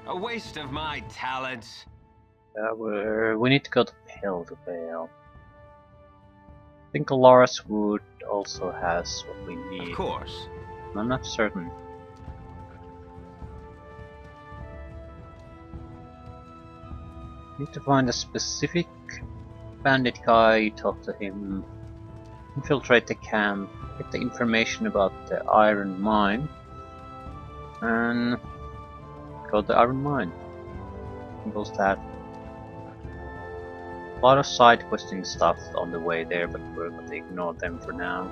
A waste of my talents. We need to go to Pale to Vale. I think Lars Wood also has what we need. Of course. I'm not certain. Need to find a specific bandit guy, talk to him, infiltrate the camp, get the information about the iron mine, and go to the iron mine. Simple as that. A lot of side questing stuff on the way there, but we're going to ignore them for now.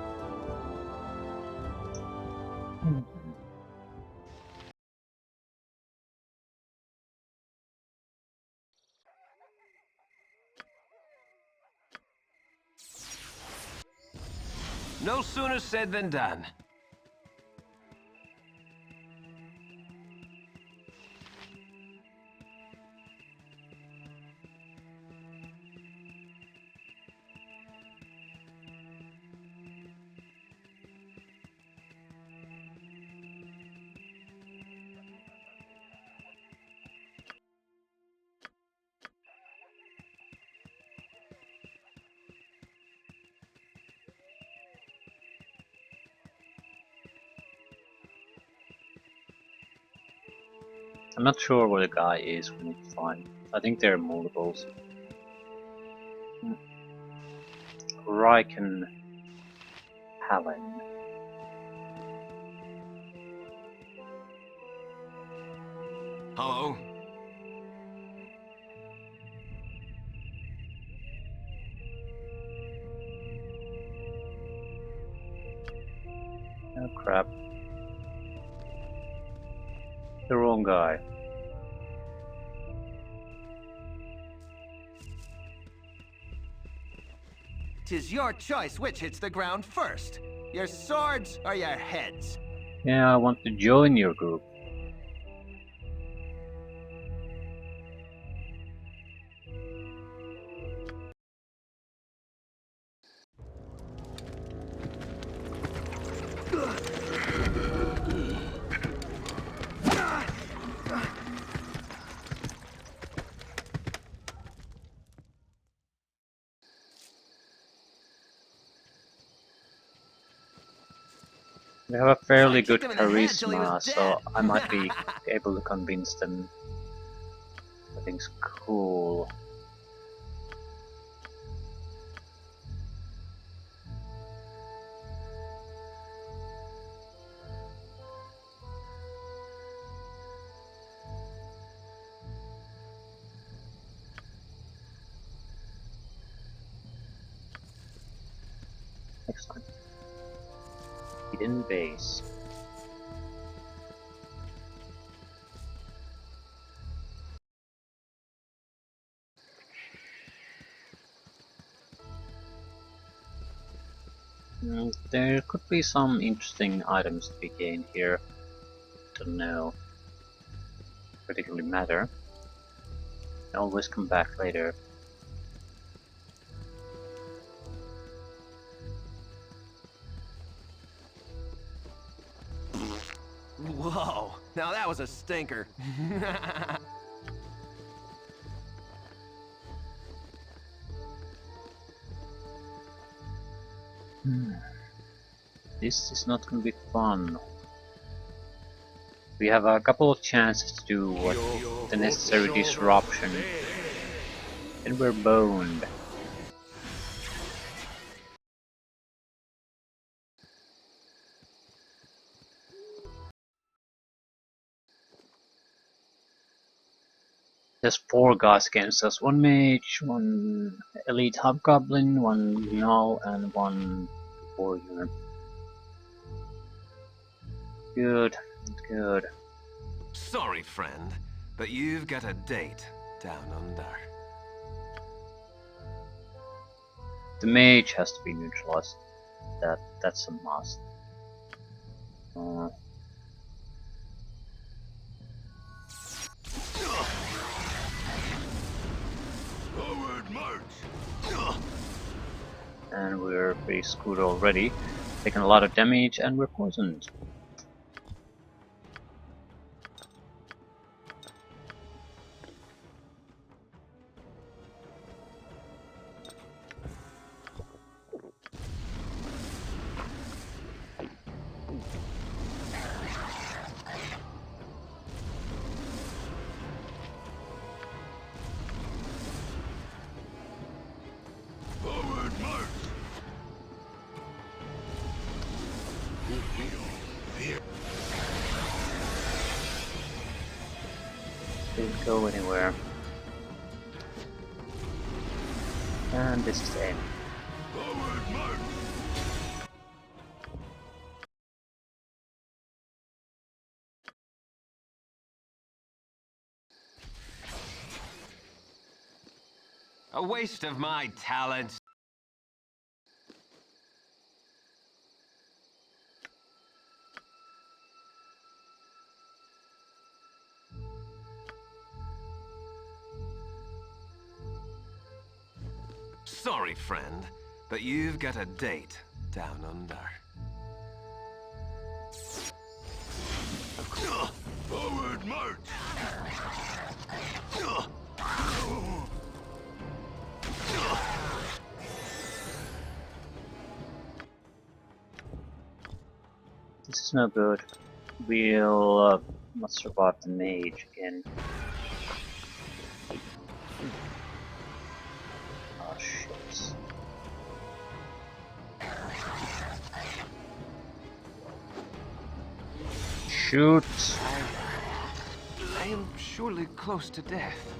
No sooner said than done. I'm not sure where the guy is we need to find. I think there are multiples. Riken Hallen. Hello? Oh crap. The wrong guy. Tis your choice which hits the ground first. Your swords or your heads? Yeah, I want to join your group. They have a fairly good Kicked him in the head till he charisma, was so dead. I might be able to convince them. Everything's cool. Excellent. Hidden base. There could be some interesting items to be gained here. Don't know. Particularly matter. Can always come back later. Whoa, now that was a stinker. This is not going to be fun. We have a couple of chances to do what the necessary disruption, and we're boned. There's 4 guys against us, 1 mage, 1 elite hobgoblin, 1 null, and 1 warrior. Good, good. Sorry, friend, but you've got a date down under. The mage has to be neutralized. That's a must. Forward march. And we're pretty screwed already. Taking a lot of damage and we're poisoned. Didn't go anywhere. And this is the end. A waste of my talents. Sorry, friend, but you've got a date down under. Forward march! This is no good. We'll not survive the mage again. Oh shit. Shoot! I am surely close to death.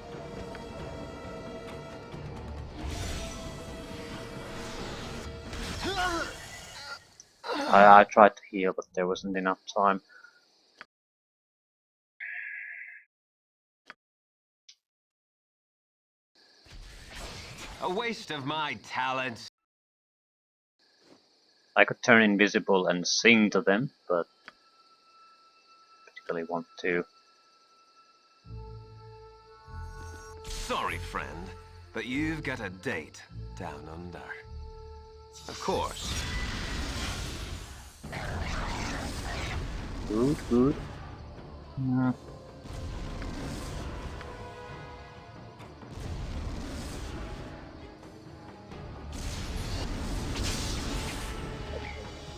I tried to heal, but there wasn't enough time. A waste of my talents. I could turn invisible and sing to them, but particularly want to. Sorry, friend, but you've got a date down under. Of course. Good, good.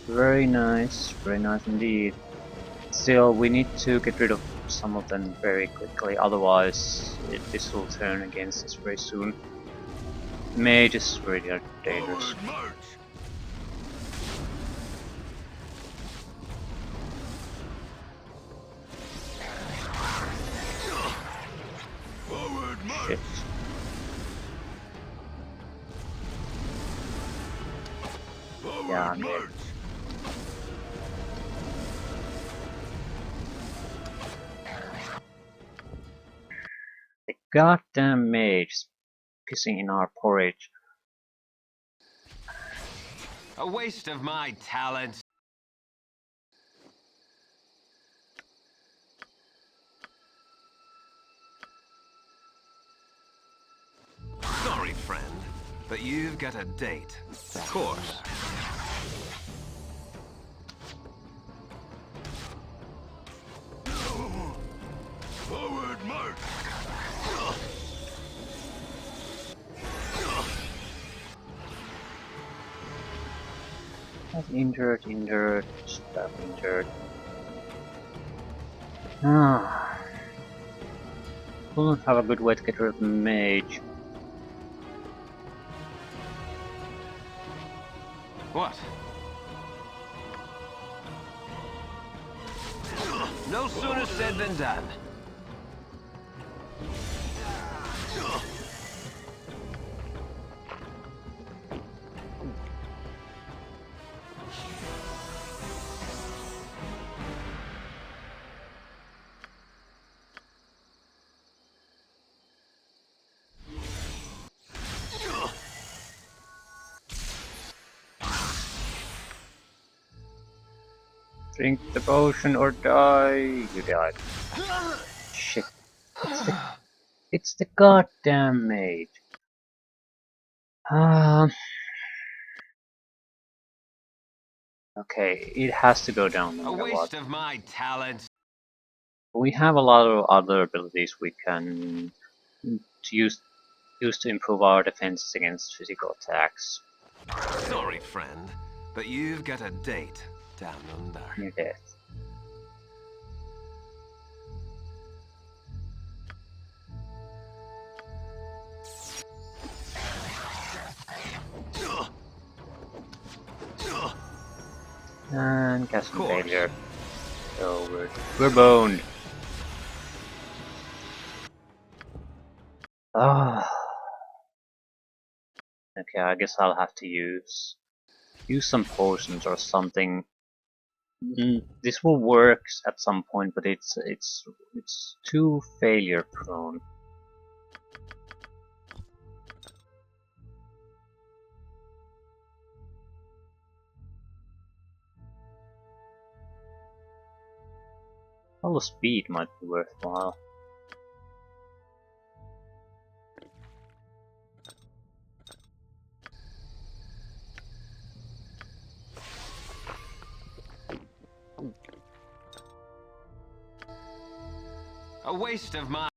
Very nice indeed. Still, we need to get rid of some of them very quickly, otherwise this will turn against us very soon. Mage is really dangerous. Shit. Yeah, I'm dead. The goddamn mage is pissing in our porridge. A waste of my talents. Sorry, friend, but you've got a date. Of course. Forward march! That's injured, stuff injured. Ah. We'll not have a good way to get rid of the mage. What? No sooner said than done. Drink the potion or die. You died. Shit. It's the goddamn mage. Okay, it has to go down no A matter waste what. of my talents. We have a lot of other abilities we can use to improve our defenses against physical attacks. Sorry, friend, but you've got a date down under. Near death. And casting failure. So we're boned. Ah. Okay, I guess I'll have to use some potions or something. This will work at some point, but it's too failure prone. Although speed might be worthwhile. A waste of my...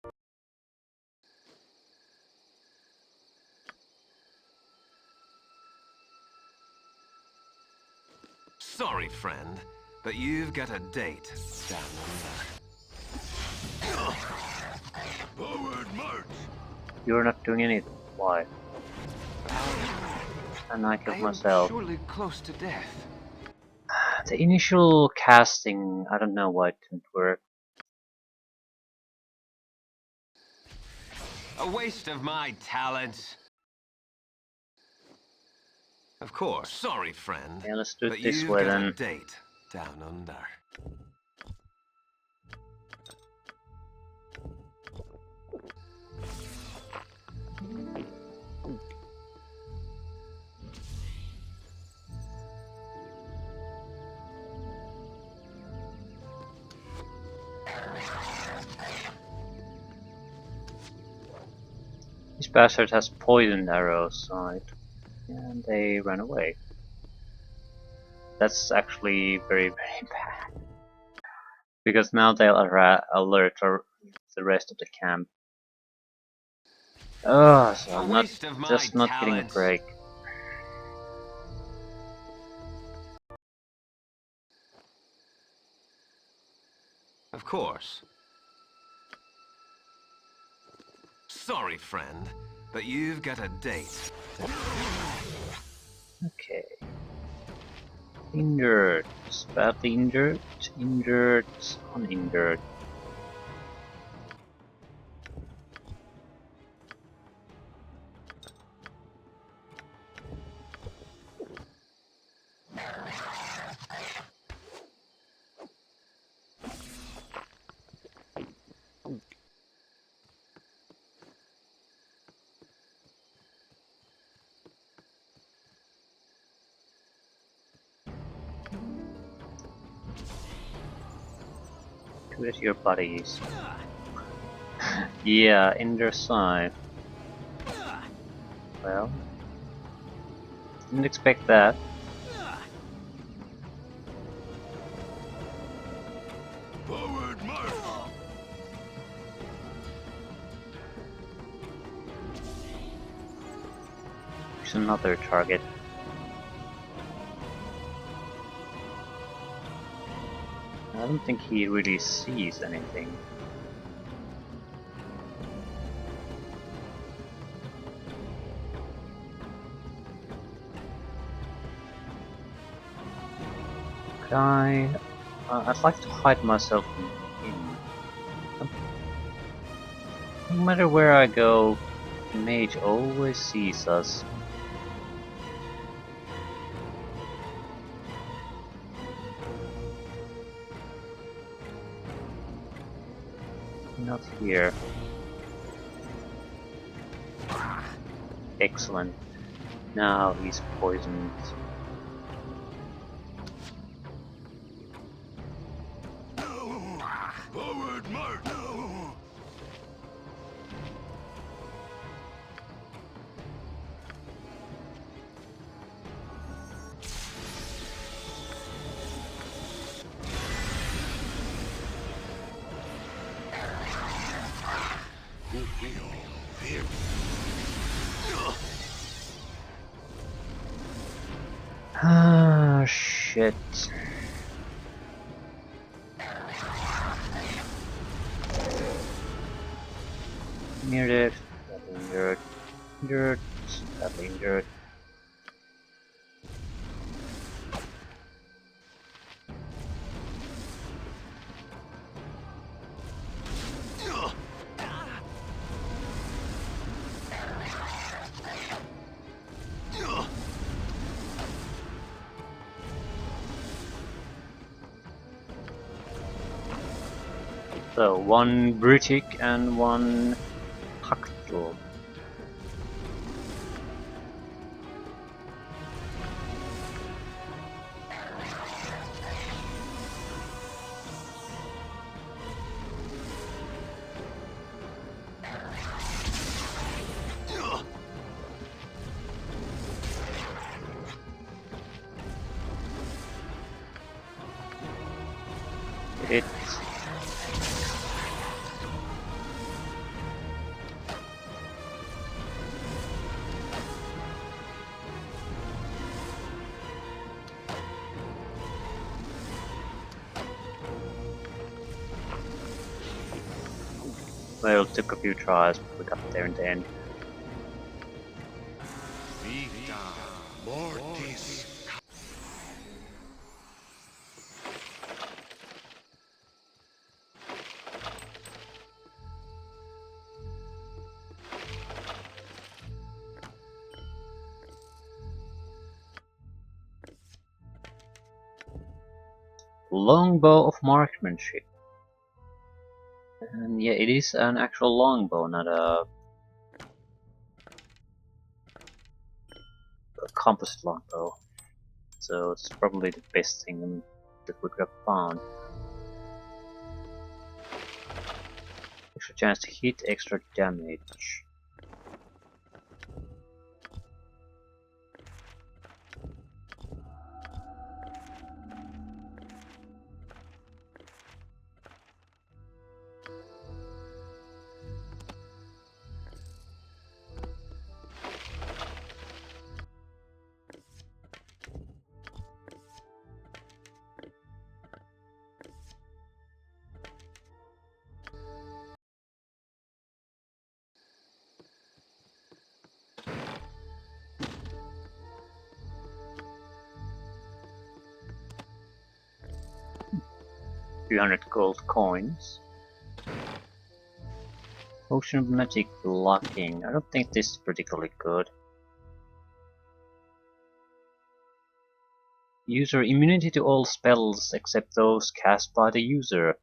Sorry, friend, but you've got a date down under. Forward march! You're not doing anything. Why? And I killed myself. Surely close to death. The initial casting, I don't know why it didn't work. A waste of my talents. Of course. Sorry, friend. Yeah, let's do but it this you've way got then. a date down under. This bastard has poisoned arrows, right? And they ran away. That's actually very, very bad. Because now they'll alert the rest of the camp. Oh, so I'm not just not getting a break. Of course. Sorry, friend, but you've got a date. Okay. Injured, badly injured, injured, uninjured. Where's your buddies? Yeah, in their side. Well, didn't expect that. Forward march! There's another target. I don't think he really sees anything. Could I'd like to hide myself in. No matter where I go, the mage always sees us. Not here. Excellent. Now he's poisoned. Forward march! Ah, shit. Injured, badly injured, injured, badly injured. So, one Britic and one Haktul. It. Well, it took a few tries, but we got there in the end. Longbow of marksmanship. And yeah, it is an actual longbow, not a composite longbow. So it's probably the best thing that we could have found. Extra chance to hit, extra damage. $300 gold coins. Potion of magic blocking. I don't think this is particularly good. User immunity to all spells except those cast by the user.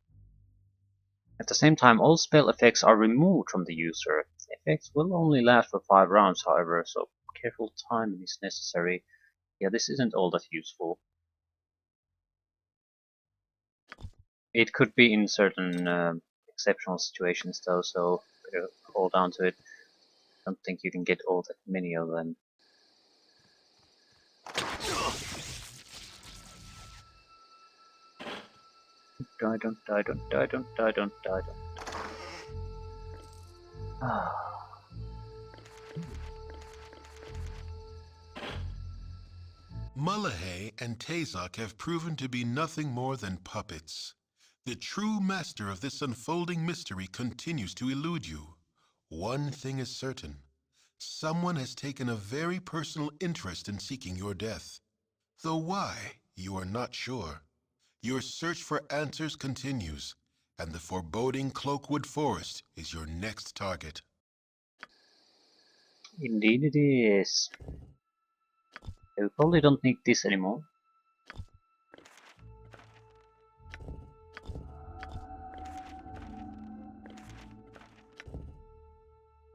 At the same time, all spell effects are removed from the user. Effects will only last for 5 rounds, however, so careful timing is necessary. Yeah, this isn't all that useful. It could be in certain exceptional situations though, so better hold on to it. I don't think you can get all that many of them. Die, don't die, don't die, don't die, don't die, don't die. Mullahay and Tazok have proven to be nothing more than puppets. The true master of this unfolding mystery continues to elude you. One thing is certain. Someone has taken a very personal interest in seeking your death. Though why, you are not sure. Your search for answers continues, and the foreboding Cloakwood Forest is your next target. Indeed it is. We probably don't need this anymore.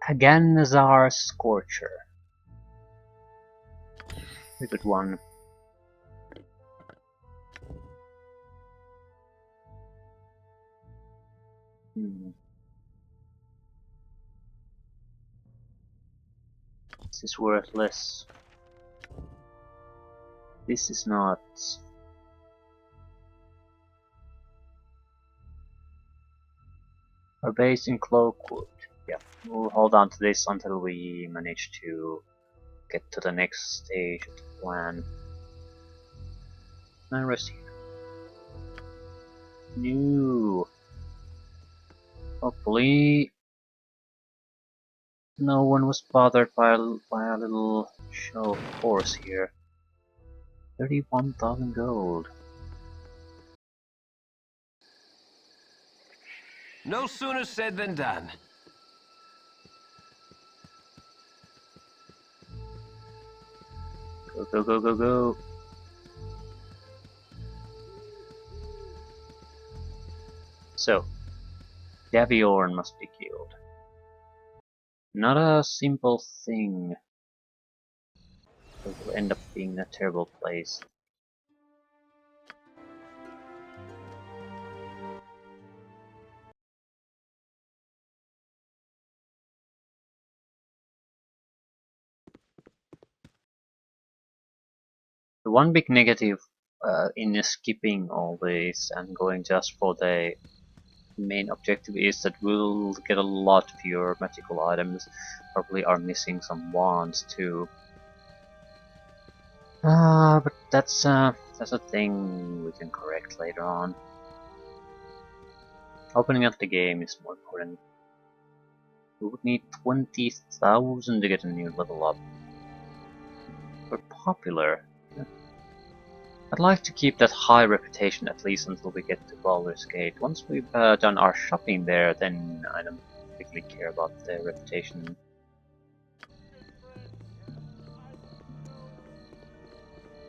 Haganazar Scorcher. A good one. This is worthless. This is not. Are based in Cloakwood. Yeah, we'll hold on to this until we manage to get to the next stage of the plan. And rest here. New. Hopefully, no one was bothered by a little show of force here. 31,000 gold. No sooner said than done. Go, go, go, go, go. So, Daviorn must be killed. Not a simple thing. It will end up being a terrible place. The one big negative in skipping all this and going just for the main objective is that we'll get a lot fewer magical items. Probably are missing some wands too. But that's a thing we can correct later on. Opening up the game is more important. We would need 20,000 to get a new level up. We're popular. I'd like to keep that high reputation at least until we get to Baldur's Gate. Once we've done our shopping there, then I don't particularly care about the reputation.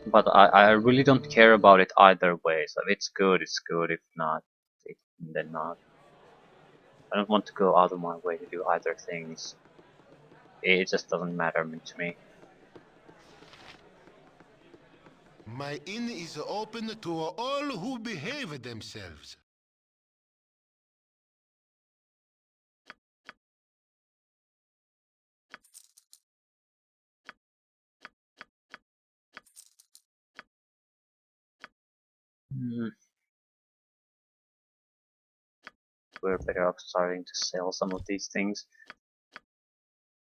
But I really don't care about it either way. So if it's good, it's good. If not, then not. I don't want to go out of my way to do either things. It just doesn't matter to me. My inn is open to all who behave themselves. We're better off starting to sell some of these things.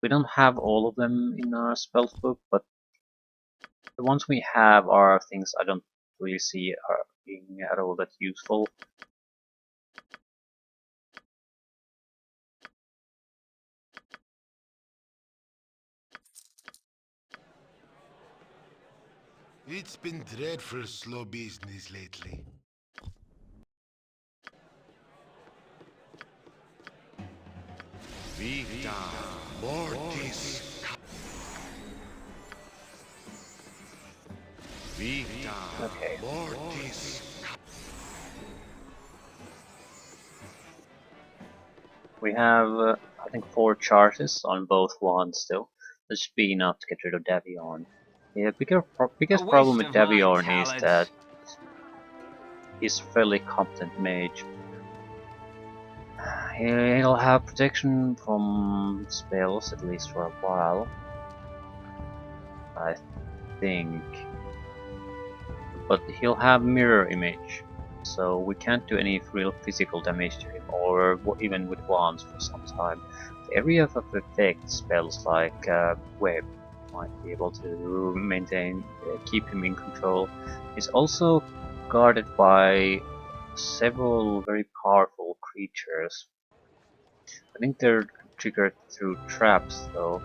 We don't have all of them in our spells book, but the ones we have are things I don't really see are being at all that useful. It's been dreadful slow business lately. Vita Mortis. Vita Okay. Mortis. We have, I think, 4 charges on both wands still. That should be enough to get rid of Daviorn. Yeah, biggest problem with Daviorn is that he's a fairly competent mage. He'll have protection from spells at least for a while, I think. But he'll have mirror image, so we can't do any real physical damage to him, or even with wands for some time. The area of effect spells like web might be able to maintain, keep him in control. He's also guarded by several very powerful creatures. I think they're triggered through traps though.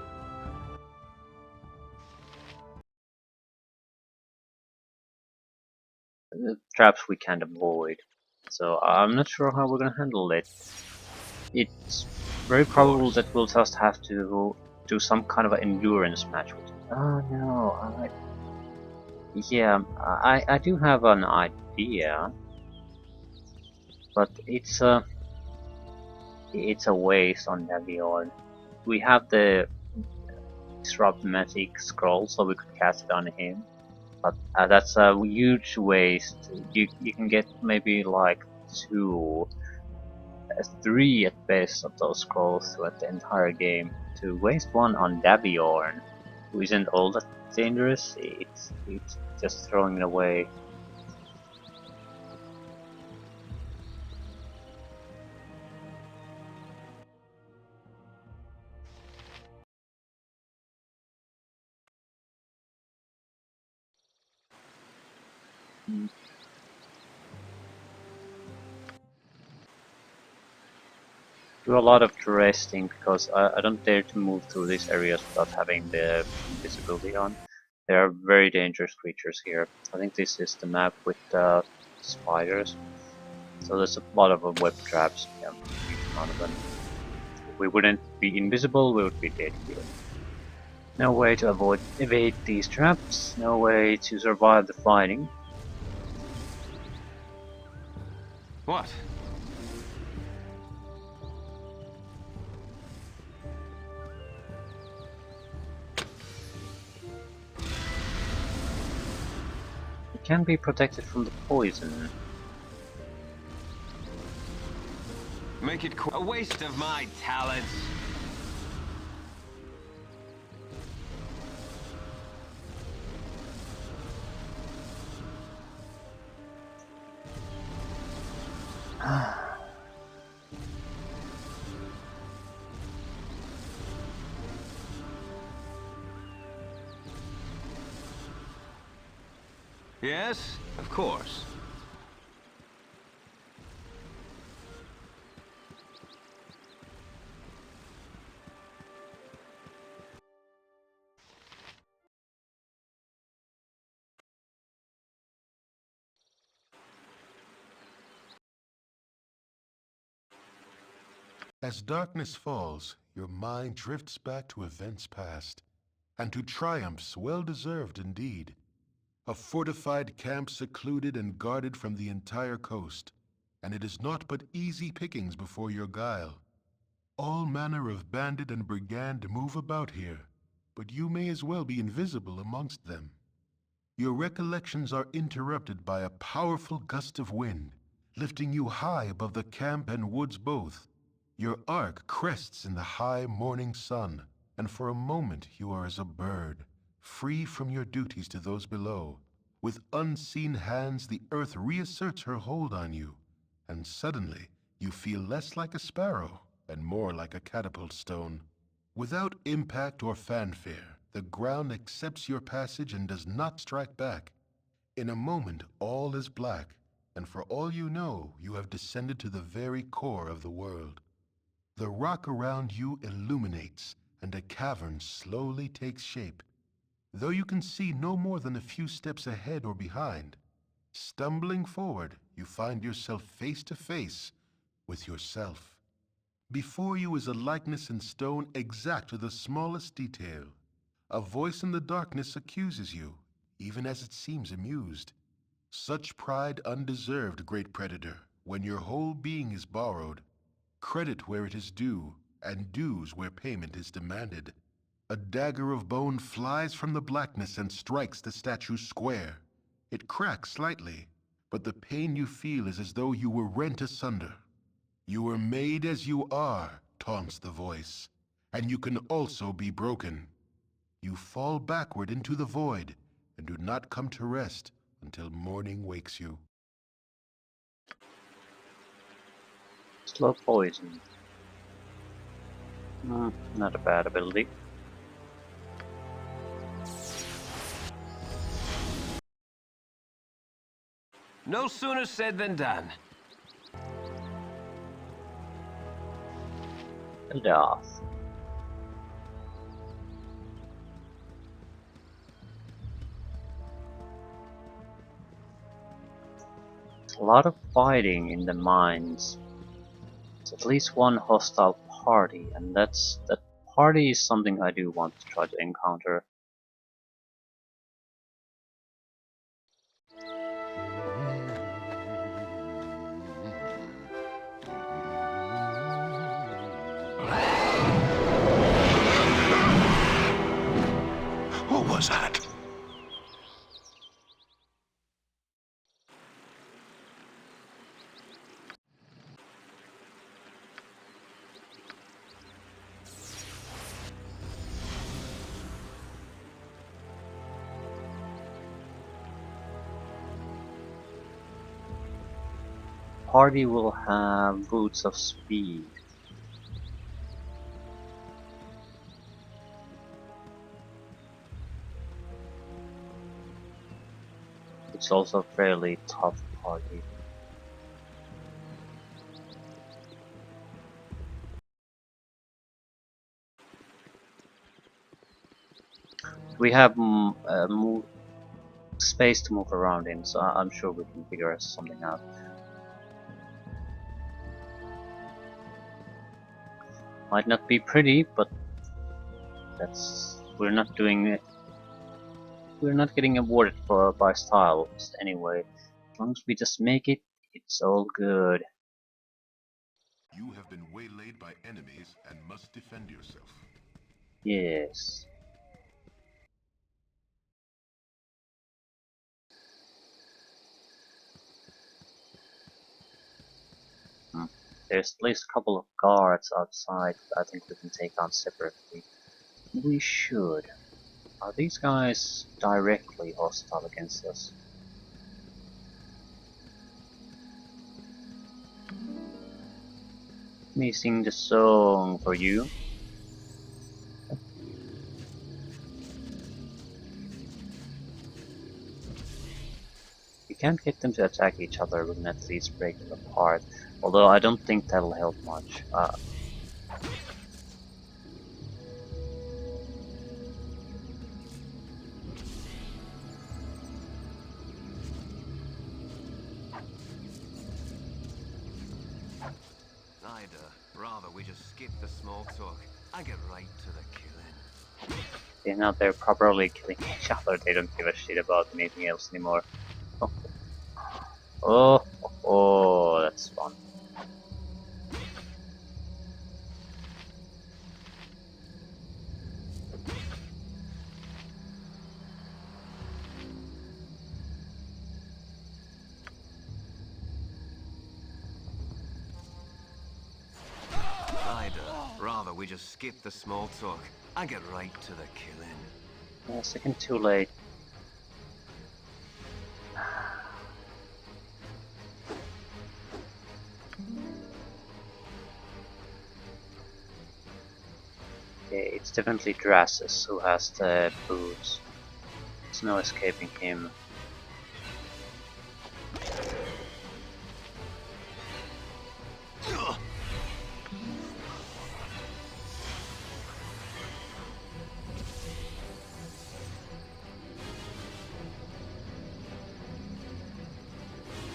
The traps we can't avoid, so I'm not sure how we're gonna handle it. It's very probable that we'll just have to do some kind of an endurance match with it. Oh no, yeah, I do have an idea, but it's a waste on Daviorn. We have the disrupt magic scroll, so we could cast it on him. But that's a huge waste. You can get maybe like 2, 3 at best of those scrolls throughout the entire game. To waste one on Daviorn, who isn't all that dangerous, it's just throwing it away. Do a lot of resting because I don't dare to move through these areas without having the invisibility on. There are very dangerous creatures here. I think this is the map with spiders. So there's a lot of web traps. Yeah, huge amount of them. If we wouldn't be invisible, we would be dead here. No way to evade these traps. No way to survive the fighting. What? can be protected from the poison. Make it a waste of my talents. Yes, of course. As darkness falls, your mind drifts back to events past, and to triumphs well-deserved indeed. A fortified camp secluded and guarded from the entire coast, and it is naught but easy pickings before your guile. All manner of bandit and brigand move about here, but you may as well be invisible amongst them. Your recollections are interrupted by a powerful gust of wind, lifting you high above the camp and woods both. Your arc crests in the high morning sun, and for a moment you are as a bird, free from your duties to those below. With unseen hands, the earth reasserts her hold on you, and suddenly you feel less like a sparrow and more like a catapult stone. Without impact or fanfare, the ground accepts your passage and does not strike back. In a moment, all is black, and for all you know, you have descended to the very core of the world. The rock around you illuminates, and a cavern slowly takes shape. Though you can see no more than a few steps ahead or behind, stumbling forward, you find yourself face to face with yourself. Before you is a likeness in stone exact to the smallest detail. A voice in the darkness accuses you, even as it seems amused. Such pride undeserved, great predator, when your whole being is borrowed. Credit where it is due, and dues where payment is demanded. A dagger of bone flies from the blackness and strikes the statue square. It cracks slightly, but the pain you feel is as though you were rent asunder. You were made as you are, taunts the voice, and you can also be broken. You fall backward into the void, and do not come to rest until morning wakes you. Slow poison. Not a bad ability. No sooner said than done. Eldath. A lot of fighting in the mines. It's at least one hostile party, and that party is something I do want to try to encounter. What was that? Party will have boots of speed. It's also a fairly tough party. We have space to move around in, so I'm sure we can figure something out. Might not be pretty, but we're not doing it. We're not getting awarded by style anyway. As long as we just make it, it's all good. You have been waylaid by enemies and must defend yourself. Yes. There's at least a couple of guards outside that I think we can take on separately. We should. Are these guys directly hostile against us? Let me sing the song for you. We can't get them to attack each other, we can at least break them apart. Although I don't think that'll help much. Rather we just skip the small talk. I get right to the killing. They're now they're properly killing each other, they don't give a shit about anything else anymore. Oh, oh, that's fun. Rather we just skip the small talk. I get right to the killing. A second too late. Okay, it's definitely Drasus who has the boots. There's no escaping him.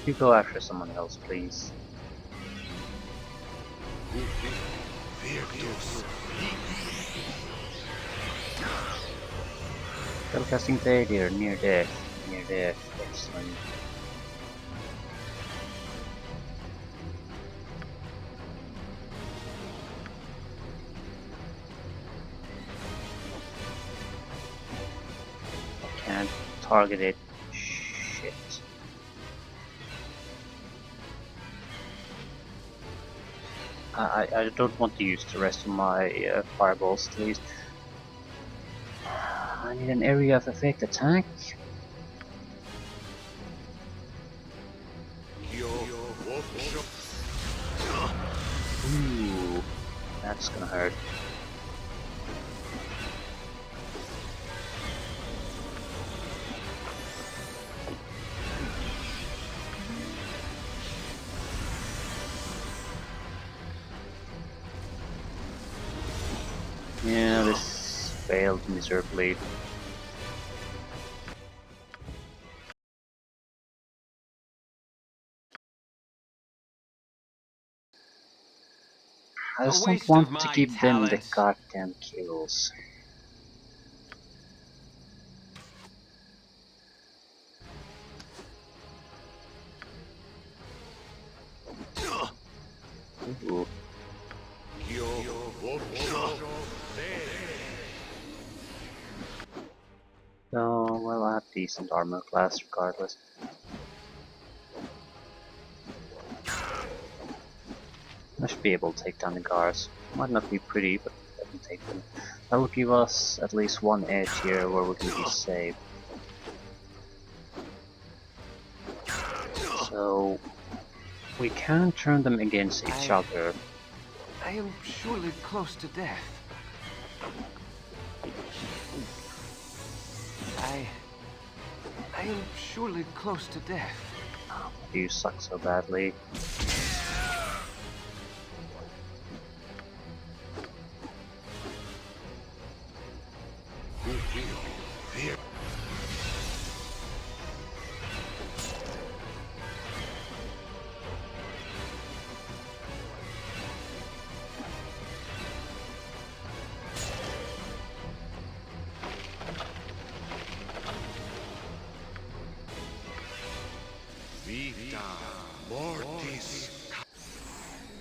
You go after someone else, please. Spellcasting failure, near death, excellent. I can't target it. Shit. I don't want to use the rest of my fireballs, please. I need an area of effect attack. Ooh, that's gonna hurt. Yeah, this failed miserably. I just don't want to give them the goddamn kills. Ooh. So, well, I have decent armor class regardless. I should be able to take down the guards. Might not be pretty, but I can take them. That will give us at least one edge here where we can be safe. So, we can turn them against each other. I am surely close to death. I am surely close to death. Oh, you suck so badly.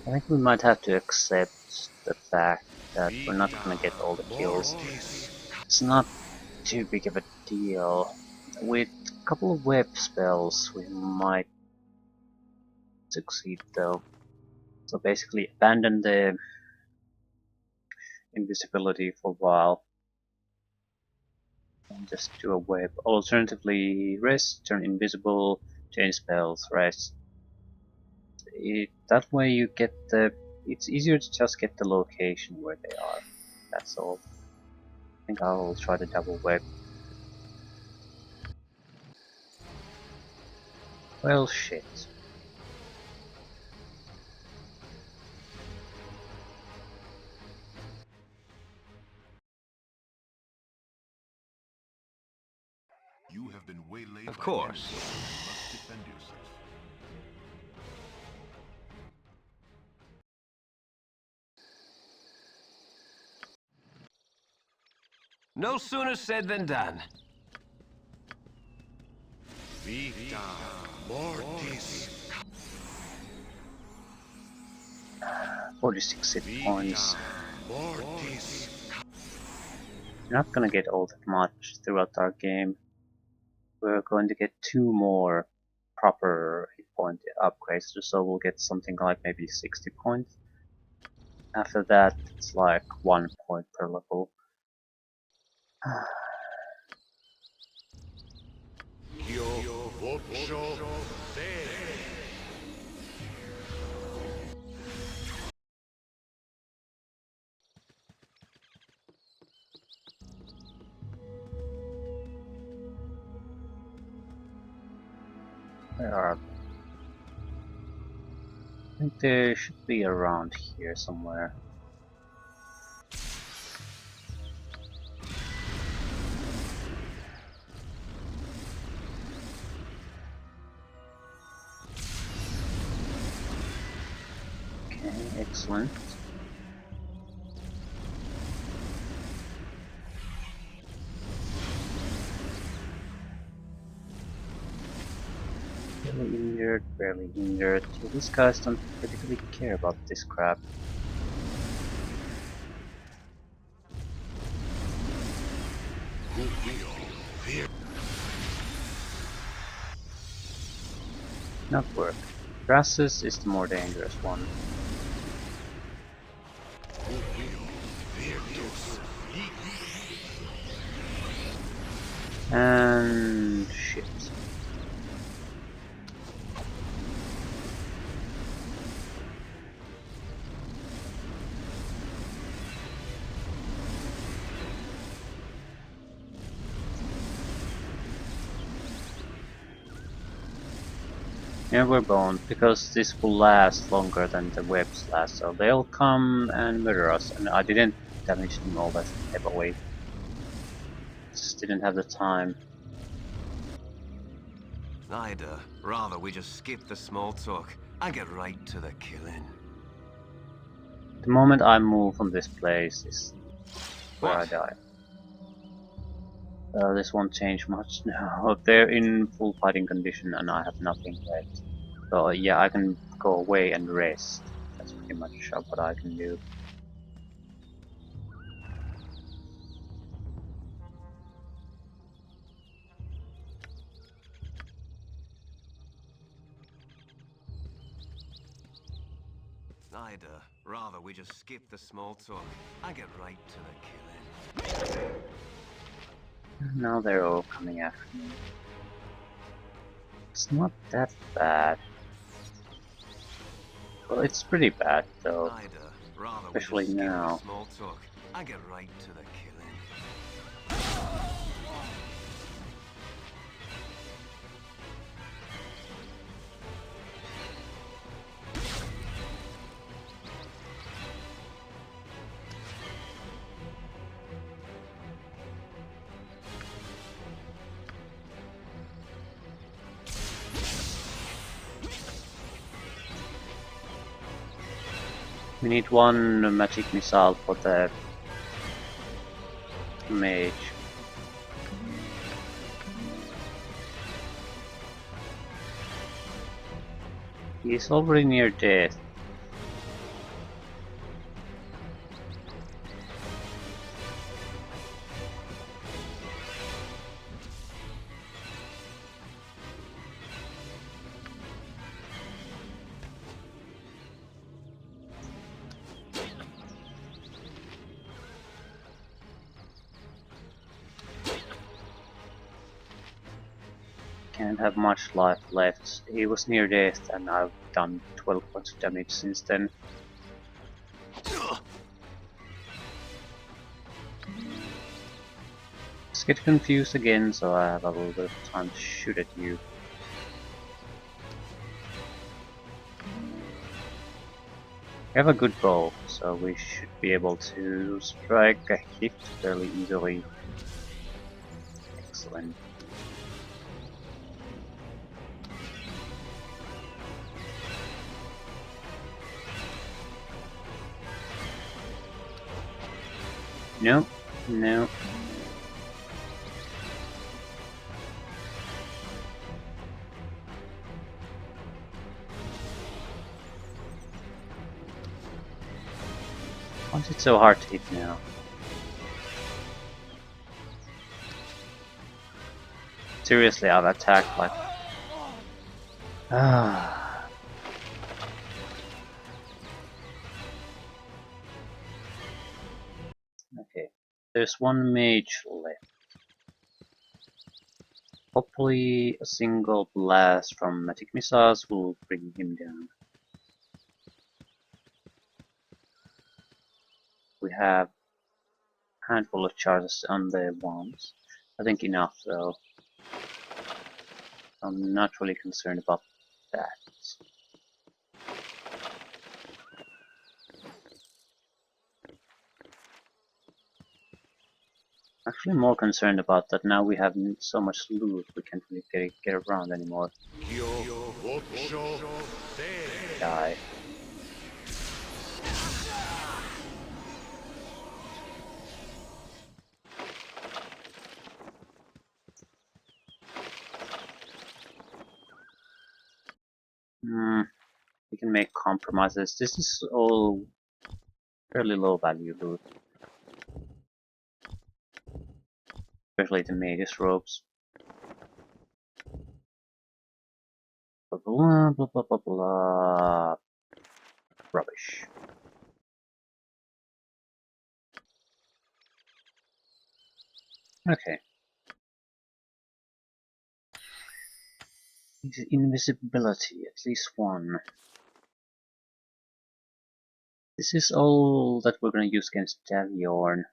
I think we might have to accept the fact that we're not gonna get all the kills. It's not too big of a deal. With a couple of web spells we might succeed though. So basically abandon the invisibility for a while and just do a web. Alternatively, rest, turn invisible, change spells, rest. That way you get the... It's easier to just get the location where they are. That's all. I think I will try the double web. Well, shit. You have been waylaid Of by course. bandits. You must defend yourself. No sooner said than done. Vita Mortis. 46 hit points. Mortis. You're not gonna get all that much throughout our game. We're going to get 2 more proper hit point upgrades, so we'll get something like maybe 60 points. After that, it's like 1 point per level. Io vocio te. Where are they? I think they should be around here somewhere. Okay, excellent. Barely injured, barely injured. These guys don't particularly care about this crap. Who will fear? Not work. Grasses is the more dangerous one. Who will fear those? And shit. Yeah, we're boned, because this will last longer than the webs last, so they'll come and murder us, and I didn't damage them all that heavily. Just didn't have the time. I'd rather we just skip the small talk and get right to the killing. The moment I move from this place is where I What? die. This won't change much now. They're in full fighting condition and I have nothing left. So yeah, I can go away and rest. That's pretty much what I can do. I'd rather we just skip the small talk and get right to the killing. Now they're all coming after me. It's not that bad. Well, it's pretty bad though. I'd rather Especially we just skip now. the small talk and get right to the killing. We need 1 magic missile for the mage. He's already near death. and have much life left. He was near death and I've done 12 points of damage since then. Just get confused again, so I have a little bit of time to shoot at you. We have a good bow, so we should be able to strike a hit fairly easily. Excellent. Nope, no. Why is it so hard to hit now? Seriously, I've attacked like... Ah. Okay, there's one mage left. Hopefully a single blast from magic missiles will bring him down. We have a handful of charges on the wands. I think enough though. I'm not really concerned about that. Actually more concerned about that now we have so much loot we can't really get around anymore. Die. We can make compromises. This is all fairly low value loot. Especially the magus robes. Blah blah blah blah blah blah. Rubbish. Okay. Invisibility, at least one. This is all that we're gonna use against Daviorn.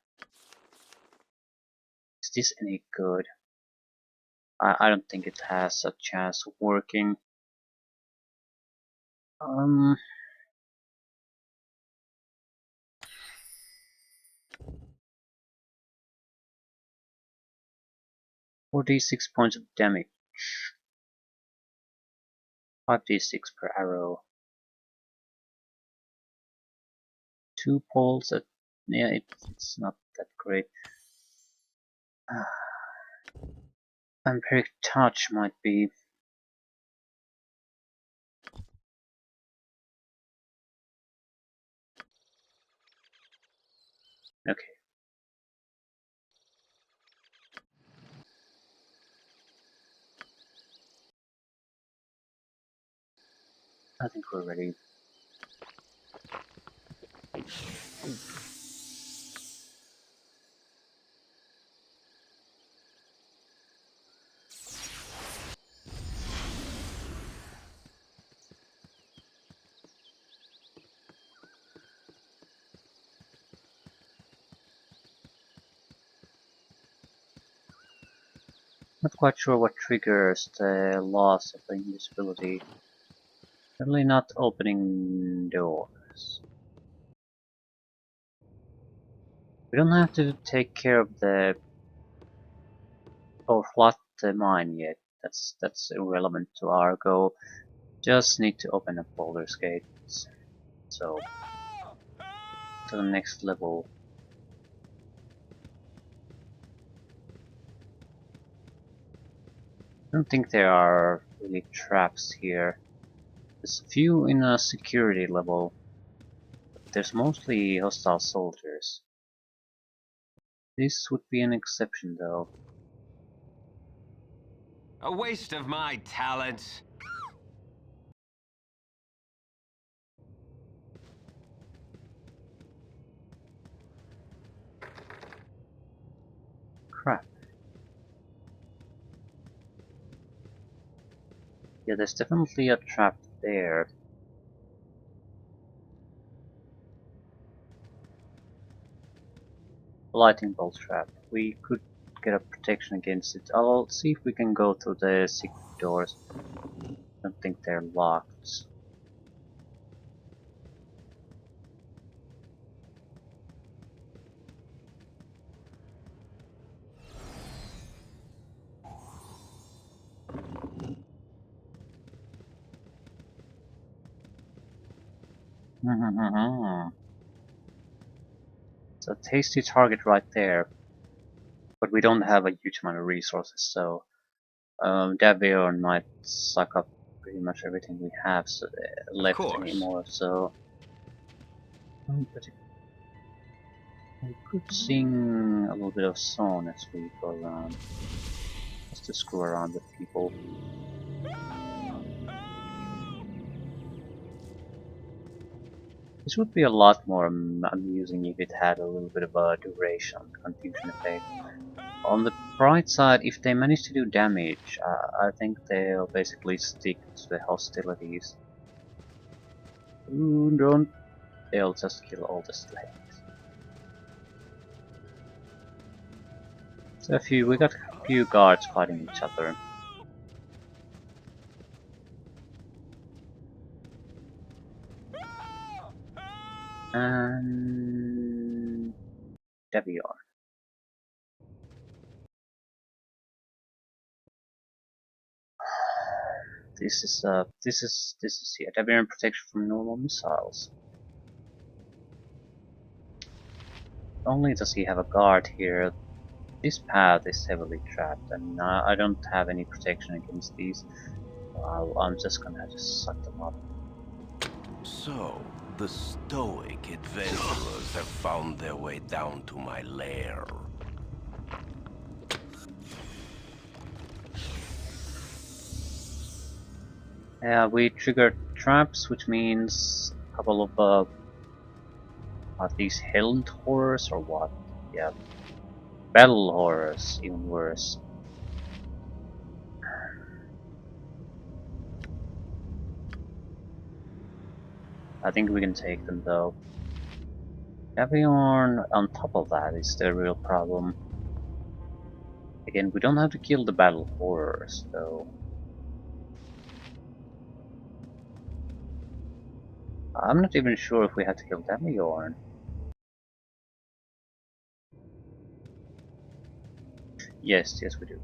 Is this any good? I don't think it has a chance of working. 46 points of damage. 5d6 per arrow. 2 poles at... yeah, it's not that great. Vampiric touch might be... okay. I think we're ready. Not quite sure what triggers the loss of the invisibility. Certainly not opening doors. We don't have to take care of the... or flood the mine yet. That's irrelevant to our goal. Just need to open up Baldur's gates. So, to the next level. I don't think there are really traps here. There's a few in a security level, but there's mostly hostile soldiers. This would be an exception though. A waste of my talent. Crap. Yeah, there's definitely a trap there. Lightning bolt trap. We could get a protection against it. I'll see if we can go through the secret doors. I don't think they're locked. It's a tasty target right there. But we don't have a huge amount of resources, so Davion might suck up pretty much everything we have left course. anymore, so but we could sing a little bit of song as we go around, just to screw around with people. This would be a lot more amusing if it had a little bit of a duration confusion effect. On the bright side, if they manage to do damage, I think they'll basically stick to the hostilities. Ooh, don't. They'll just kill all the slaves. So we got a few guards fighting each other. And Davion. This is yeah, Davion protection from normal missiles. Not only does he have a guard here, this path is heavily trapped, and I don't have any protection against these. I'm just gonna suck them up. So, the stoic adventurers have found their way down to my lair. Yeah, we triggered traps, which means a couple of are these helmed horrors or what? Yeah, battle horrors, even worse. I think we can take them though. Davion on top of that is the real problem. Again, we don't have to kill the battle horrors though. I'm not even sure if we have to kill Davion. Yes, we do.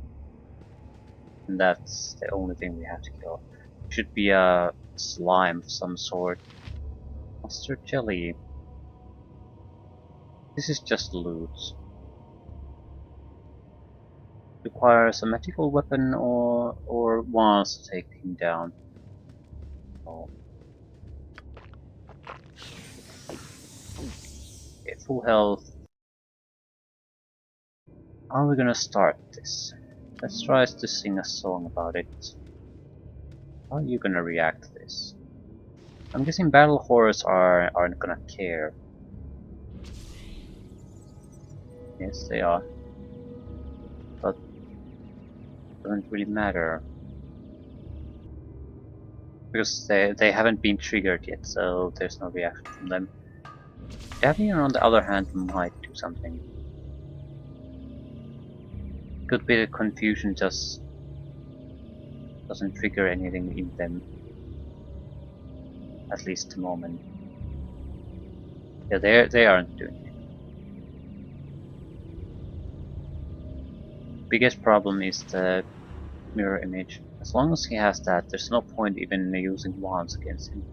And that's the only thing we have to kill. Should be a slime of some sort. Mustard jelly. This is just loot. Requires a magical weapon or wands to take him down. Oh. Okay, full health. How are we gonna start this? Let's try to sing a song about it. How are you gonna react to this? I'm guessing battle horrors aren't gonna care. Yes, they are. But it doesn't really matter. Because they haven't been triggered yet, so there's no reaction from them. Davion, on the other hand, might do something. Could be the confusion just doesn't trigger anything in them. At least the moment. Yeah, they aren't doing it. Biggest problem is the mirror image. As long as he has that, there's no point even using wands against him.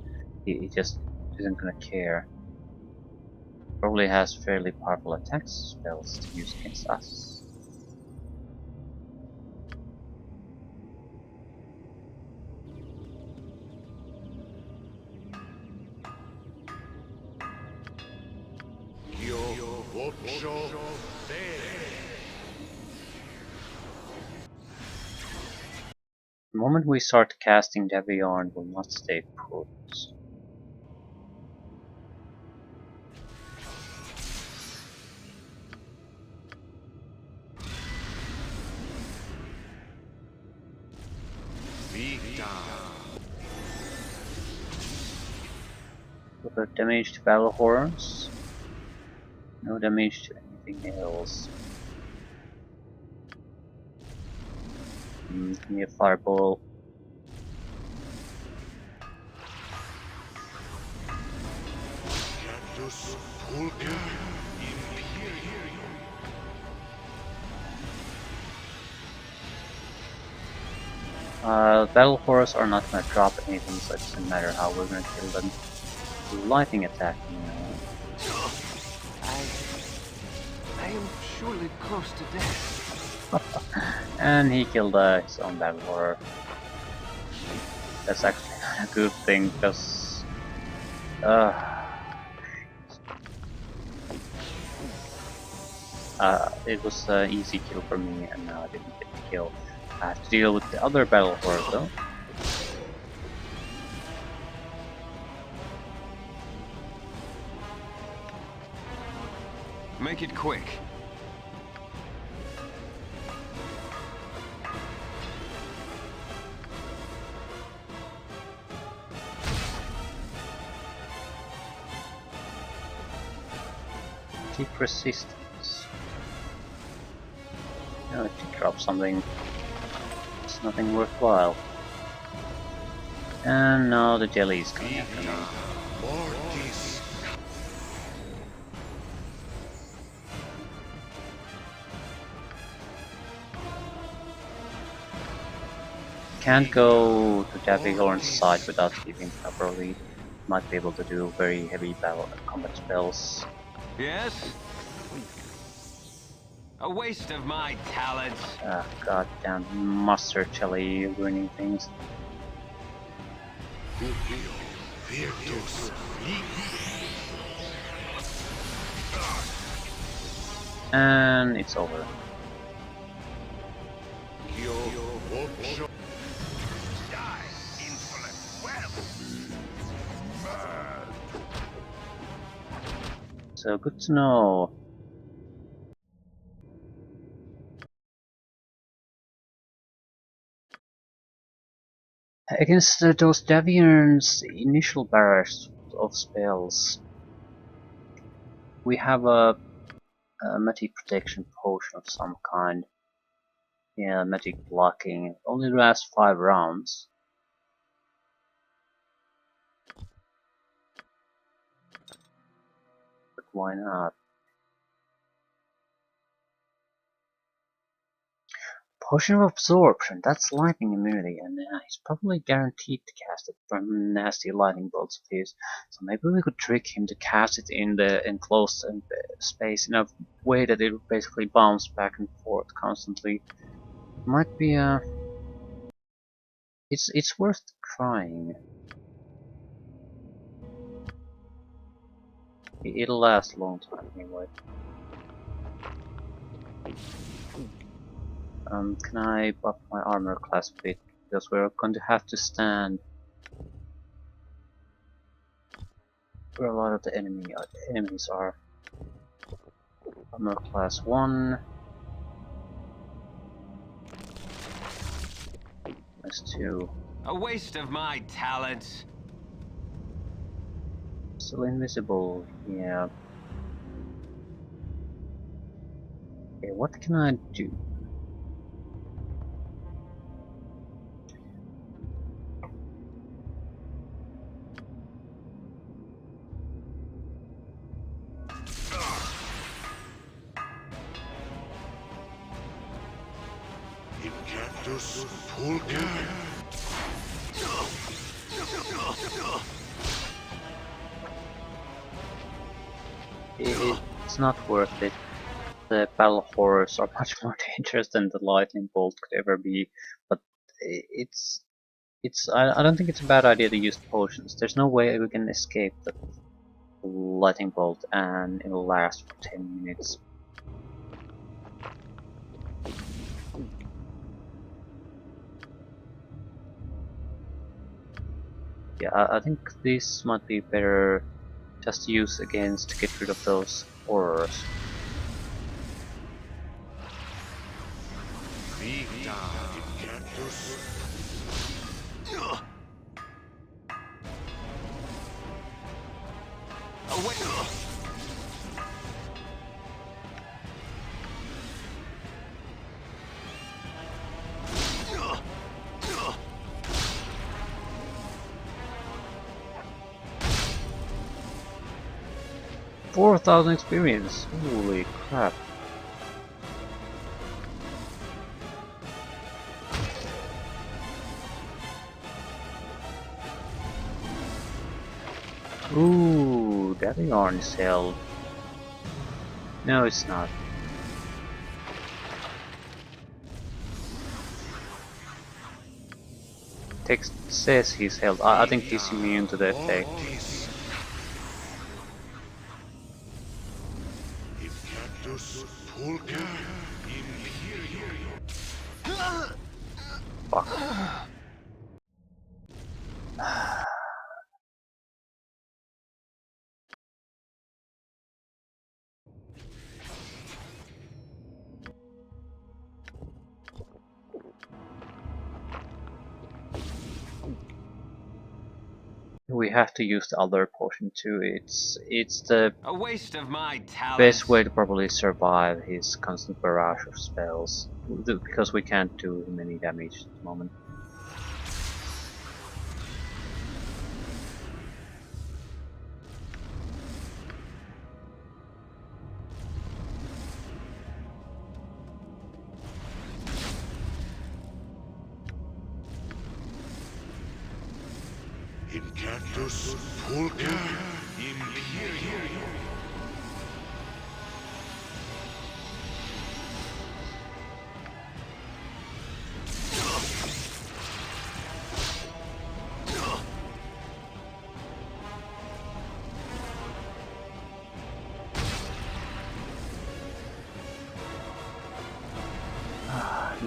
He just isn't gonna care. Probably has fairly powerful attack spells to use against us. The moment we start casting Davion, we'll not stay put. Victor. Got damage to battle horns. No damage to anything else. Give me a fireball. Cantus Pulca Imperium. Battle horse are not gonna drop anything, so it doesn't matter how we're gonna kill them. Lightning attack. I am surely close to death. And he killed his own battle horror. That's actually not a good thing, because it was an easy kill for me, and now I didn't get the kill. I have to deal with the other battle horror though. Make it quick. Keep resistance. No, if you drop something, it's nothing worthwhile. And now the jelly is coming after me. Mortis. Can't go to Davigorn's side without sleeping properly. Might be able to do very heavy battle combat spells. Yes? A waste of my talents. Goddamn mustard jelly ruining things. Rubio Virtus. And it's over. Io Vocio. Die, insolent whelp! So good to know. Against those Daviern's initial barrage of spells, we have a magic protection potion of some kind. Yeah, magic blocking. It only lasts 5 rounds. But why not? Potion of Absorption, that's lightning immunity, and he's probably guaranteed to cast it from nasty lightning bolts of his. So maybe we could trick him to cast it in the enclosed space in a way that it would basically bounce back and forth constantly. Might be it's worth trying. It'll last a long time anyway. Can I buff my armor class a bit? Because we're going to have to stand where a lot of the enemies are. Armor class 1. Class 2. A waste of my talents. Still invisible, yeah. Okay, what can I do? Incantus Pulca. It's not worth it. The battle horrors are much more dangerous than the lightning bolt could ever be, but I don't think it's a bad idea to use potions. There's no way we can escape the lightning bolt, and it'll last for 10 minutes. Yeah, I think this might be better just to use against to get rid of those horrors. Vita Incantus. Away. 4,000 experience. Holy crap. Ooh, that yarn is held. No, it's not. Text says he's held. I think he's immune to the effect. Incantus pulca imperio. Fuck. We have to use the other potion too. It's the A waste of my talent. best way to probably survive his constant barrage of spells, because we can't do him any damage at the moment. Incantus pulca imperio.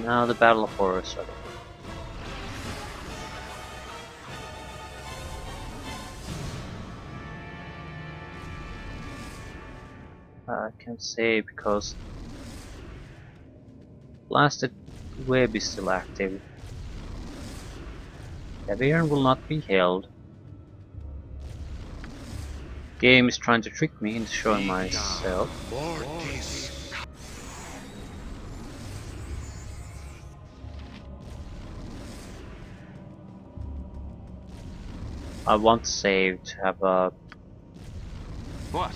Now the Battle of Horus. I can't say because blasted web is still active. Devian will not be held. Game is trying to trick me into showing myself. Mortis. I want to save to have a What?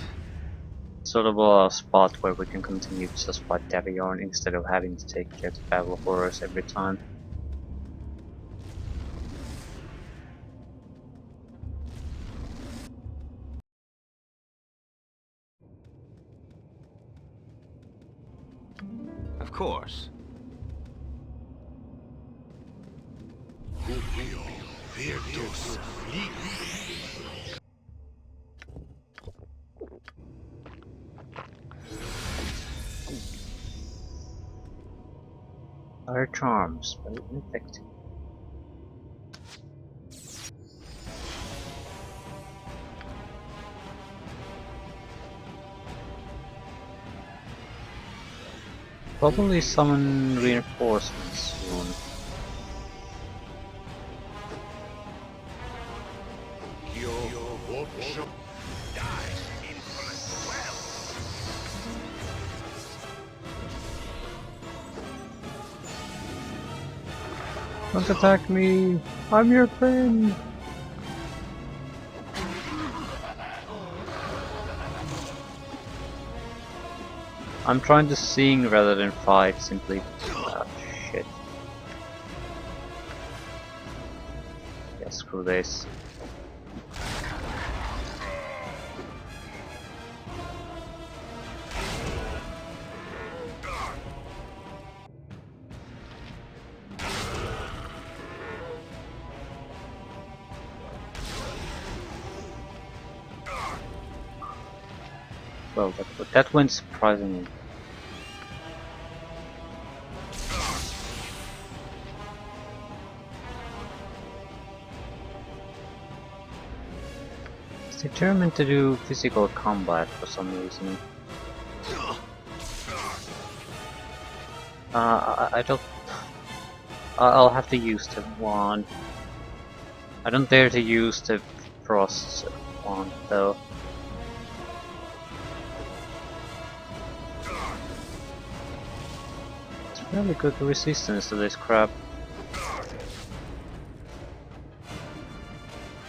sort of a spot where we can continue to just fight Davion instead of having to take care of the Battle of Horus every time. Of course. Rubio. Virtus. Fire charms, very effective. Probably summon reinforcements soon. Don't attack me! I'm your friend! I'm trying to sing rather than fight, simply. Ah, shit. Yeah, screw this. Well, that went surprisingly. It's determined to do physical combat for some reason. I don't. I'll have to use the wand. I don't dare to use the frost wand though. Fairly good resistance to this crap.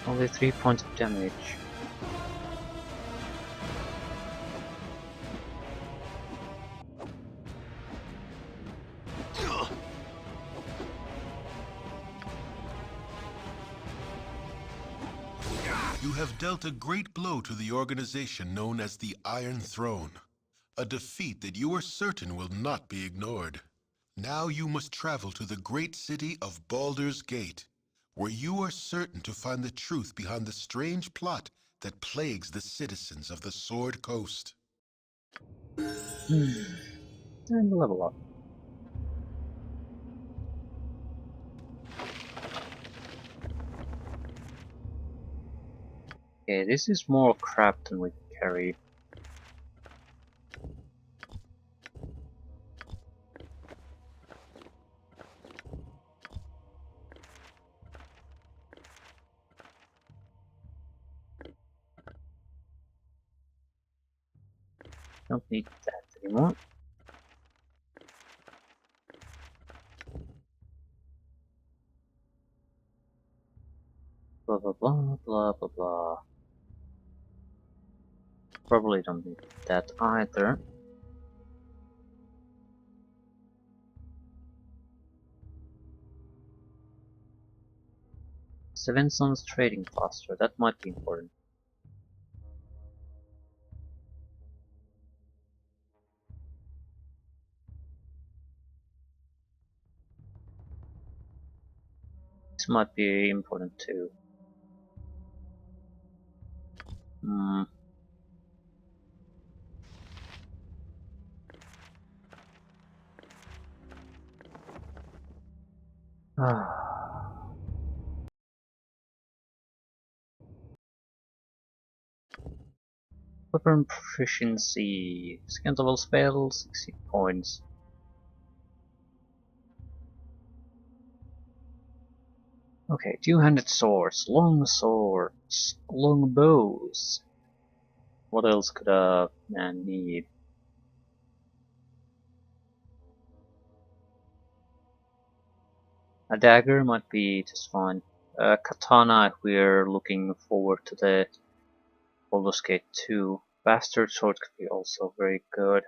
Only 3 points of damage. You have dealt a great blow to the organization known as the Iron Throne. A defeat that you are certain will not be ignored. Now you must travel to the great city of Baldur's Gate, where you are certain to find the truth behind the strange plot that plagues the citizens of the Sword Coast. And level up. Okay, this is more crap than we can carry. Don't need that anymore. Blah blah blah blah blah blah. Probably don't need that either. Svenson's trading faster, that might be important. This might be important too. Hmm. Weapon proficiency. Second level spell, 60 points. Okay, two-handed swords, long swords, long bows. What else could a man need? A dagger might be just fine. A katana if we're looking forward to the Baldur's Gate 2. Bastard sword could be also very good.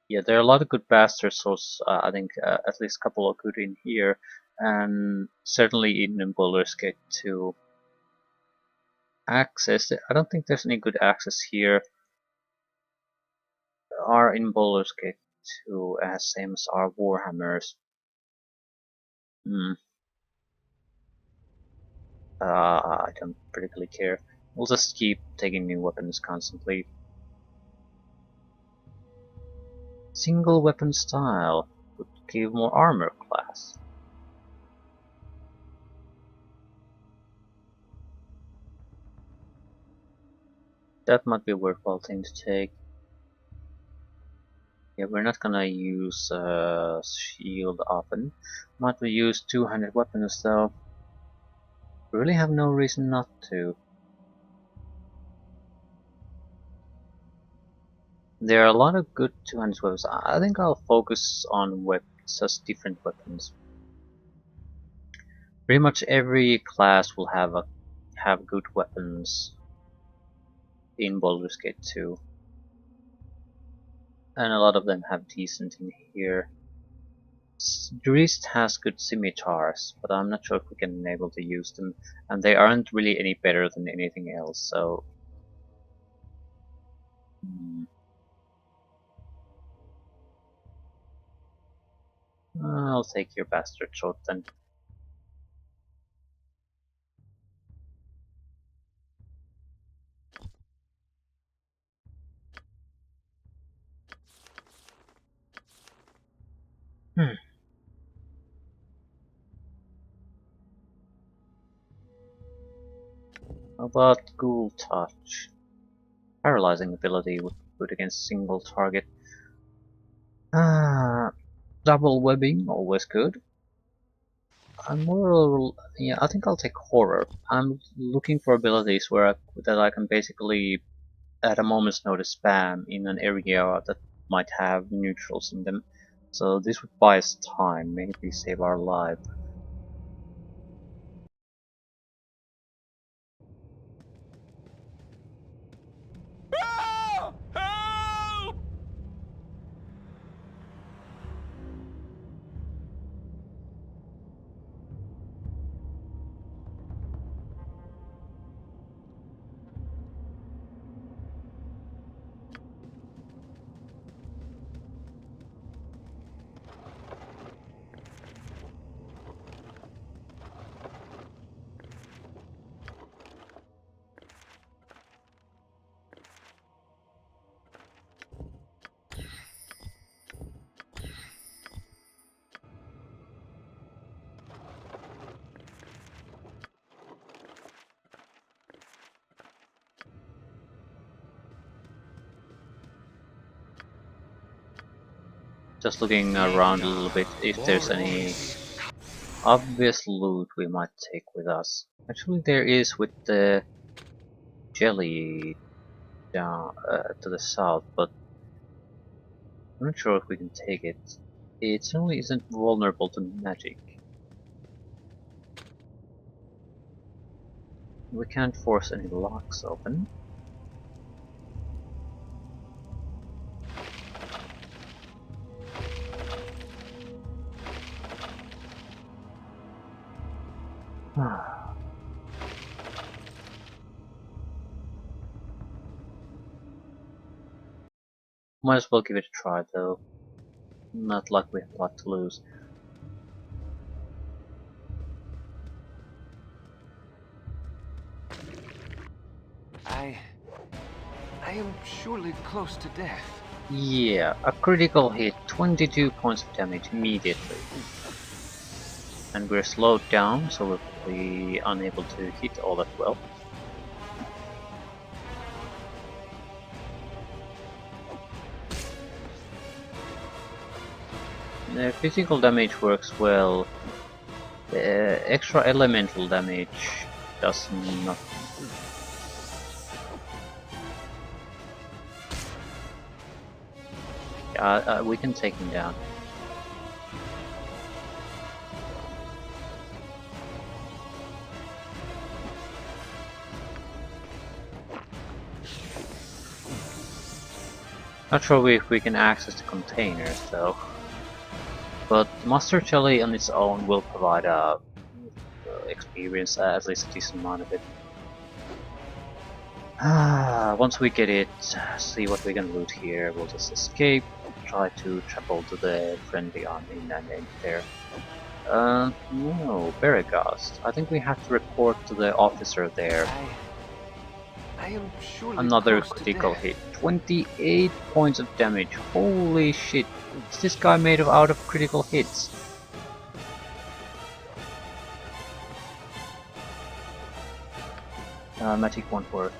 Yeah, there are a lot of good bastard swords. I think at least a couple are good in here, and certainly even in Baldur's Gate 2. Axes. I don't think there's any good axes here. Are in Baldur's Gate 2 as same as our warhammers. I don't particularly care. We'll just keep taking new weapons constantly. Single weapon style would give more armor class. That might be a worthwhile thing to take. Yeah, we're not gonna use shield often. Might we use two-handed weapons though? We really have no reason not to. There are a lot of good two-handed weapons. I think I'll focus on just different weapons. Pretty much every class will have good weapons in Baldur's Gate 2. And a lot of them have decent in here. Druist has good scimitars, but I'm not sure if we can enable to use them, and they aren't really any better than anything else, so... I'll take your bastard sword then. How about Ghoul Touch? Paralyzing ability would be good against single target. Double webbing, always good. Yeah, I think I'll take Horror. I'm looking for abilities that I can basically, at a moment's notice, spam in an area that might have neutrals in them. So this would buy us time, maybe save our life. Just looking around a little bit if there's any obvious loot we might take with us. Actually there is with the jelly down to the south, but I'm not sure if we can take it. It certainly isn't vulnerable to magic. We can't force any locks open. Might as well give it a try though. Not like we have a lot to lose. I am surely close to death. Yeah, a critical hit, 22 points of damage immediately. And we're slowed down, so we're probably unable to hit all that well. The physical damage works well. The extra elemental damage does nothing. We can take him down. Not sure if we can access the containers though. But Master Jelly on its own will provide experience, at least a decent amount of it. Once we get it, see what we can loot here, we'll just escape, try to travel to the friendly army and end there. No, Beragast. I think we have to report to the officer there. I am surely Another close to critical death. hit. 28 points of damage. Holy shit. Is this guy made out of critical hits? Magic won't work.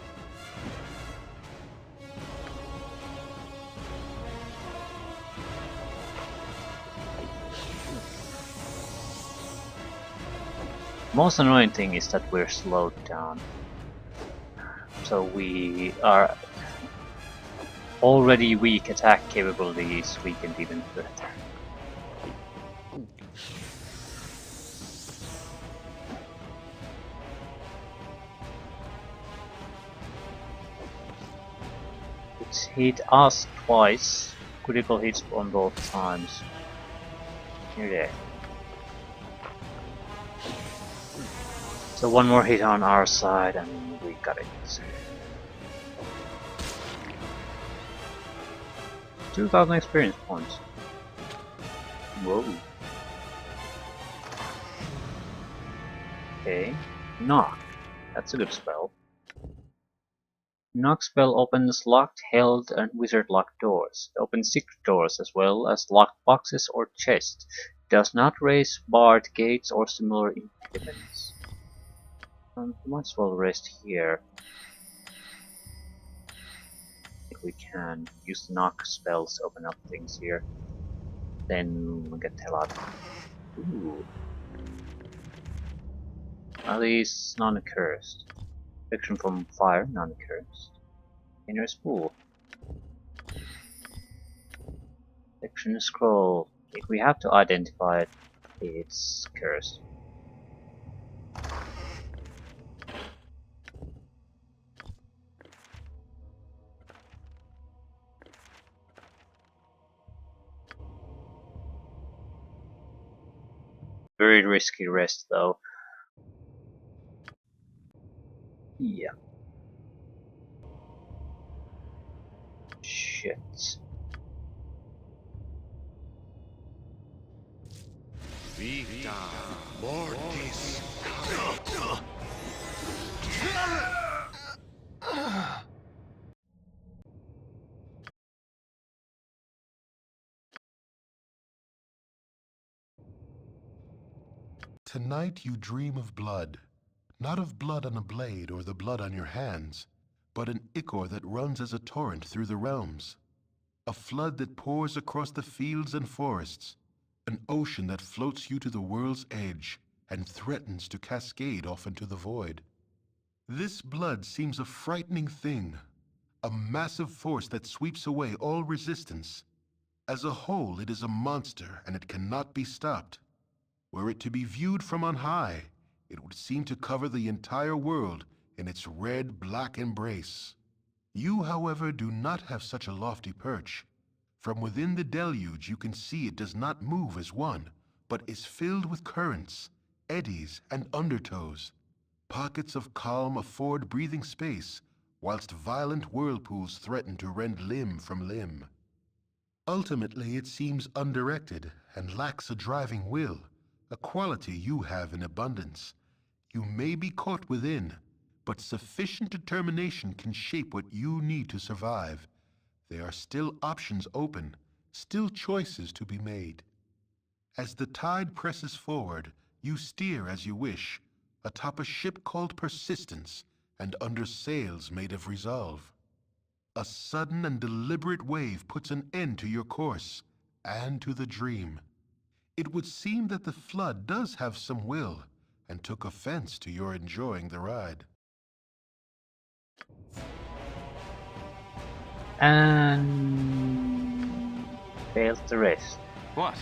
Most annoying thing is that we're slowed down. So we are already weak attack capabilities weakened even further. It's hit us twice, critical hits on both times. You're there. So one more hit on our side and we got it. 2000 experience points. Whoa. Okay. Knock. That's a good spell. Knock spell opens locked, held, and wizard locked doors. It opens secret doors as well as locked boxes or chests. Does not raise barred gates or similar impediments. Might as well rest here. If we can use the knock spells to open up things here. Then we'll get the hell out. Ooh. Are these non-accursed? Protection from fire, non-accursed. Inner spool. Section scroll. If we have to identify it, it's cursed. Very risky rest though. Yeah. Shit. Vita mortis. Tonight you dream of blood. Not of blood on a blade or the blood on your hands, but an ichor that runs as a torrent through the realms. A flood that pours across the fields and forests. An ocean that floats you to the world's edge and threatens to cascade off into the void. This blood seems a frightening thing, a massive force that sweeps away all resistance. As a whole, it is a monster and it cannot be stopped. Were it to be viewed from on high, it would seem to cover the entire world in its red-black embrace. You, however, do not have such a lofty perch. From within the deluge you can see it does not move as one, but is filled with currents, eddies, and undertows. Pockets of calm afford breathing space, whilst violent whirlpools threaten to rend limb from limb. Ultimately, it seems undirected and lacks a driving will, a quality you have in abundance. You may be caught within, but sufficient determination can shape what you need to survive. There are still options open, still choices to be made. As the tide presses forward, you steer as you wish, atop a ship called Persistence and under sails made of resolve. A sudden and deliberate wave puts an end to your course and to the dream. It would seem that the flood does have some will and took offense to your enjoying the ride. And failed the rest. What?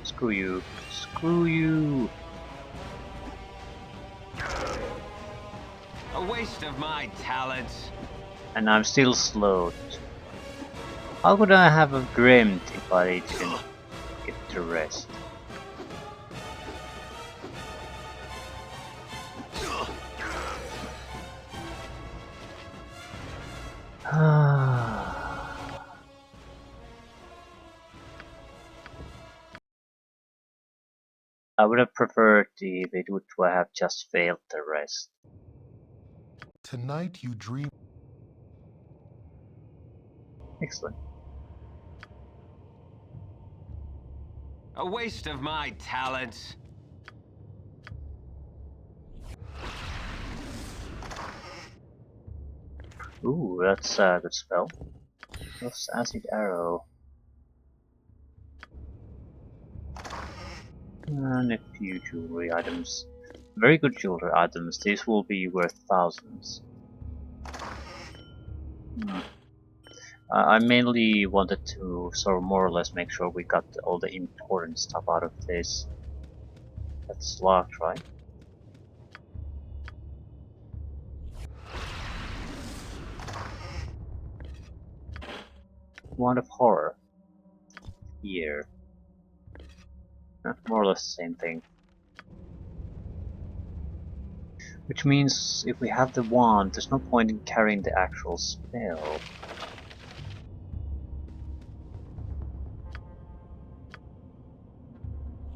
Screw you. Screw you. A waste of my talents. And I'm still slowed. How could I have dreamt if I didn't get the rest? I would have preferred if it would have just failed the rest. Tonight you dream. Excellent. A waste of my talents. Ooh, that's a good spell. Plus acid arrow. And a few jewelry items. Very good jewelry items. These will be worth thousands. I mainly wanted to sort of more or less make sure we got all the important stuff out of this. That's locked, right? Wand of Horror. Here. More or less the same thing. Which means if we have the wand, there's no point in carrying the actual spell.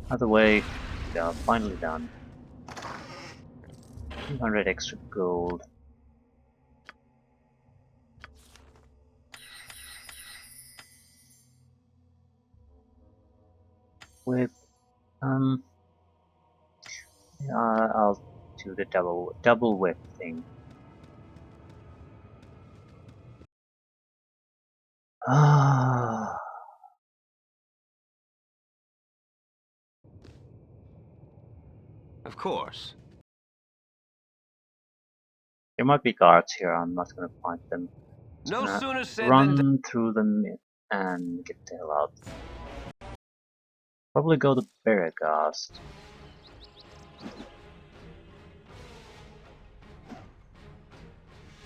Either way, yeah, finally done. 200 extra gold. Whip. Yeah, I'll do the double whip thing. Ah. Of course. There might be guards here. I'm not gonna find them. Just No gonna sooner said than run through them and get the hell out. Probably go to Beragast.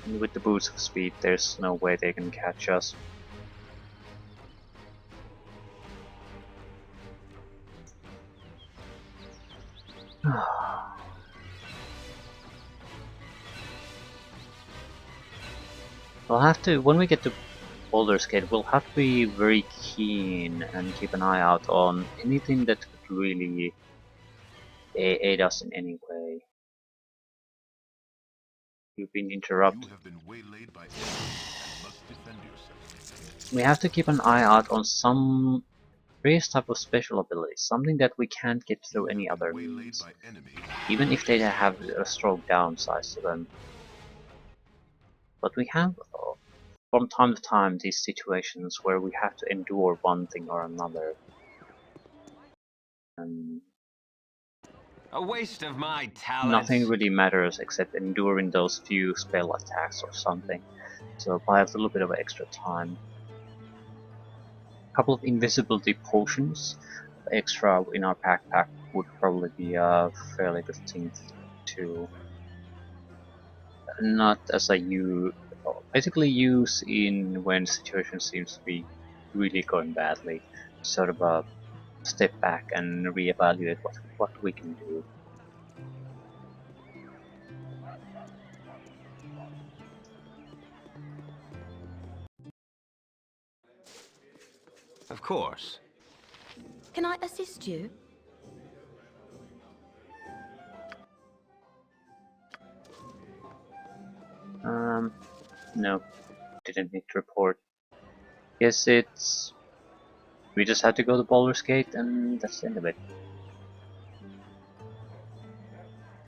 And with the boots of speed, there's no way they can catch us. We'll have to, when we get to Baldur's Gate, we'll have to be very keen and keep an eye out on anything that could really aid us in any way. You've been interrupted. You have been waylaid by enemies and must defend yourself. We have to keep an eye out on some various type of special abilities, something that we can't get through any other means, even if they have a strong downside to them. But we have, from time to time, these situations where we have to endure one thing or another. A waste of my talents. Nothing really matters except enduring those few spell attacks or something. So buy a little bit of extra time. A couple of invisibility potions extra in our backpack would probably be a fairly good thing to not as a basically use in when situation seems to be really going badly. Sort of a step back and reevaluate what we can do. Of course. Can I assist you? No, didn't need to report. Guess we just had to go to Baldur's Gate and that's the end of it.